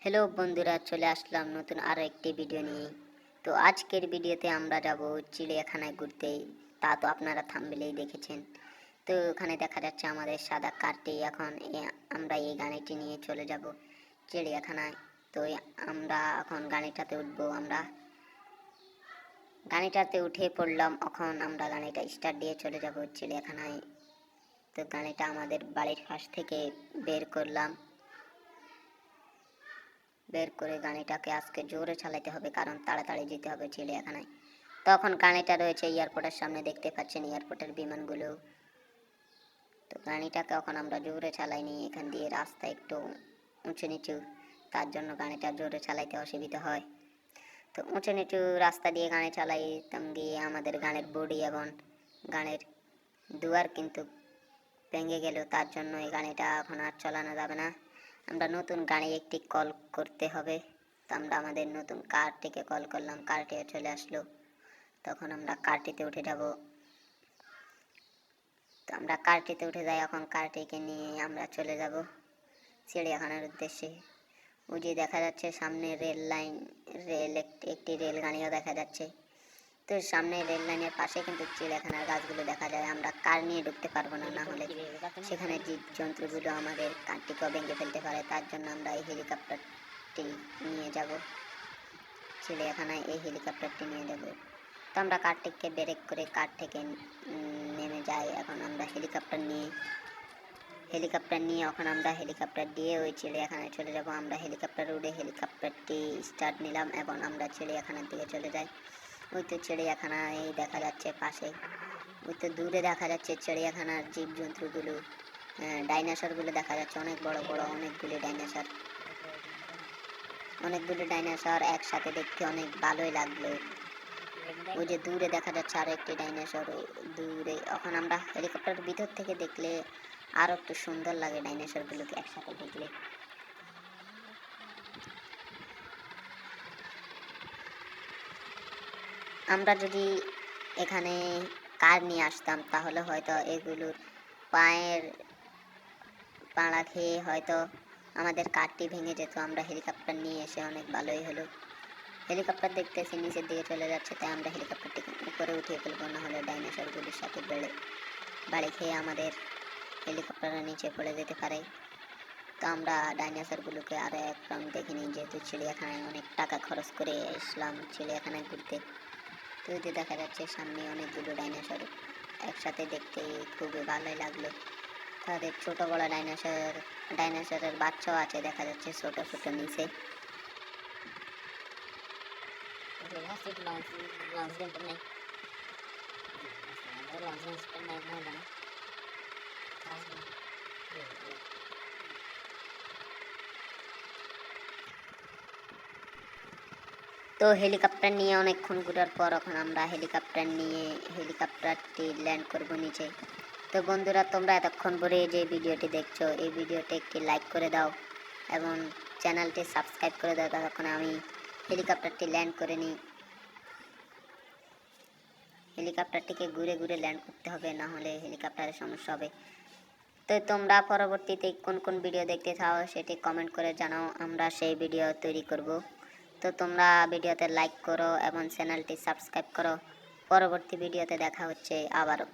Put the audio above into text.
Hello বন্ধুরা, চলে আসলাম নতুন আরও একটি ভিডিও নিয়ে। তো আজকের ভিডিওতে আমরা যাব চিড়িয়াখানায় ঘুরতে। তা তো আপনারা থাম্বনেইলেই দেখেছেন। তো ওখানে দেখা যাচ্ছে আমাদের সাদা কারটি। এখন আমরা এই গাড়িটি নিয়ে চলে যাব চিড়িয়াখানায়। তো আমরা এখন গাড়িটাতে উঠবো। আমরা গাড়িটাতে উঠে পড়লাম। এখন আমরা গাড়িটা স্টার্ট দিয়ে চলে যাব চিড়িয়াখানায়। তো গাড়িটা আমাদের বাড়ির পাশ থেকে বের করলাম। বের করে গাড়িটাকে আজকে জোরে চালাতে হবে, কারণ তাড়াতাড়ি যেতে হবে চিড়িয়াখানায়। তখন গাড়িটা রয়েছে এয়ারপোর্টের সামনে, দেখতে পাচ্ছেন এয়ারপোর্টের বিমানগুলো। তো গাড়িটাকে এখন আমরা জোরে চালাইনি, এখান দিয়ে রাস্তা একটু উঁচু নিচু, তার জন্য গাড়িটা জোরে চালাইতে অসুবিধা হয়। তো উঁচু নিচু রাস্তা দিয়ে গাড়ি চালাইতাম গিয়ে আমাদের গাড়ির বডি এবং গাড়ির দুয়ার কিন্তু ভেঙে গেল। তার জন্য এই গাড়িটা এখন আর চালানো যাবে না। আমরা নতুন গাড়ি একটি কল করতে হবে। তো আমরা আমাদের নতুন কারটিকে কল করলাম, কারটিও চলে আসলো। তখন আমরা কারটিতে উঠে যাব। তো আমরা কারটিতে উঠে যাই। এখন কারটিকে নিয়ে আমরা চলে যাব চিড়িয়াখানার উদ্দেশ্যে। ওই যে দেখা যাচ্ছে সামনে রেল লাইন, একটি রেল গাড়িও দেখা যাচ্ছে। তো সামনে রেল লাইনের পাশে কিন্তু চিড়িয়াখানার গাছগুলো দেখা যায়। আমরা কার নিয়ে ঢুকতে পারবো না, না হলে সেখানে জীব জন্তুগুলো আমাদের কারটিকেও ভেঙে ফেলতে পারে। তার জন্য আমরা এই হেলিকপ্টারটি নিয়ে যাব চিড়িয়াখানায়। এই হেলিকপ্টারটি নিয়ে যাব। তো আমরা কারটিকে ব্রেক করে কার থেকে নেমে যাই। এখন আমরা হেলিকপ্টার নিয়ে এখন আমরা হেলিকপ্টার দিয়ে ওই চিড়িয়াখানায় চলে যাব। আমরা হেলিকপ্টার উড়ে হেলিকপ্টারটি স্টার্ট নিলাম এবং আমরা চিড়িয়াখানার দিকে চলে যাই। ওই তো চিড়িয়াখানায় দেখা যাচ্ছে পাশে, ওই তো দূরে দেখা যাচ্ছে চিড়িয়াখানার জীবজন্তুগুলো, ডাইনোসরগুলো দেখা যাচ্ছে। অনেক বড় বড় অনেকগুলি ডাইনোসর একসাথে দেখতে অনেক ভালোই লাগলো। ওই যে দূরে দেখা যাচ্ছে আরো একটি ডাইনোসর দূরে। এখন আমরা হেলিকপ্টারের ভিতর থেকে দেখলে আরো একটু সুন্দর লাগে ডাইনোসরগুলোকে একসাথে দেখলে। আমরা যদি এখানে কার নিয়ে আসতাম তাহলে হয়তো এগুলোর পায়ের পাড়া খেয়ে হয়তো আমাদের কারটি ভেঙে যেত। আমরা হেলিকপ্টার নিয়ে এসে অনেক ভালোই হলো। হেলিকপ্টার দেখতেছি নিচের দিকে চলে যাচ্ছে, তাই আমরা হেলিকপ্টারটিকে উপরে উঠিয়ে ফেলবো, না হলে ডাইনোসরগুলির সাথে বাড়ি খেয়ে আমাদের হেলিকপ্টারের নিচে পড়ে যেতে পারে। তো আমরা ডাইনোসরগুলোকে আরও এক রাউন্ড দেখে নিই, যেহেতু চিড়িয়াখানায় অনেক টাকা খরচ করে আসলাম চিড়িয়াখানায় ঘুরতে। তো এতে দেখা যাচ্ছে সামনে অনেকগুলো ডাইনোসর একসাথে, দেখতে খুবই ভালোই লাগলো। তাদের ছোট বড় ডাইনোসরের বাচ্চাও আছে দেখা যাচ্ছে ছোট ছোট নিচে। তো হেলিকপ্টার নিয়ে অনেকক্ষণ ঘোরার পর এখন আমরা হেলিকপ্টারটি ল্যান্ড করব নিচে। তো বন্ধুরা, তোমরা এতক্ষণ পরে যে ভিডিওটি দেখছো এই ভিডিওতে একটি লাইক করে দাও এবং চ্যানেলটি সাবস্ক্রাইব করে দাও, ততক্ষণ আমি হেলিকপ্টারটি ল্যান্ড করে নিই। হেলিকপ্টারটিকে ঘুরে ঘুরে ল্যান্ড করতে হবে, না হলে হেলিকপ্টারের সমস্যা হবে। তো তোমরা পরবর্তীতে কোন কোন ভিডিও দেখতে চাও সেটি কমেন্ট করে জানাও, আমরা সেই ভিডিও তৈরি করব। তো তোমরা ভিডিওতে লাইক করো এবং চ্যানেলটি সাবস্ক্রাইব করো। পরবর্তী ভিডিওতে দেখা হচ্ছে আবারও।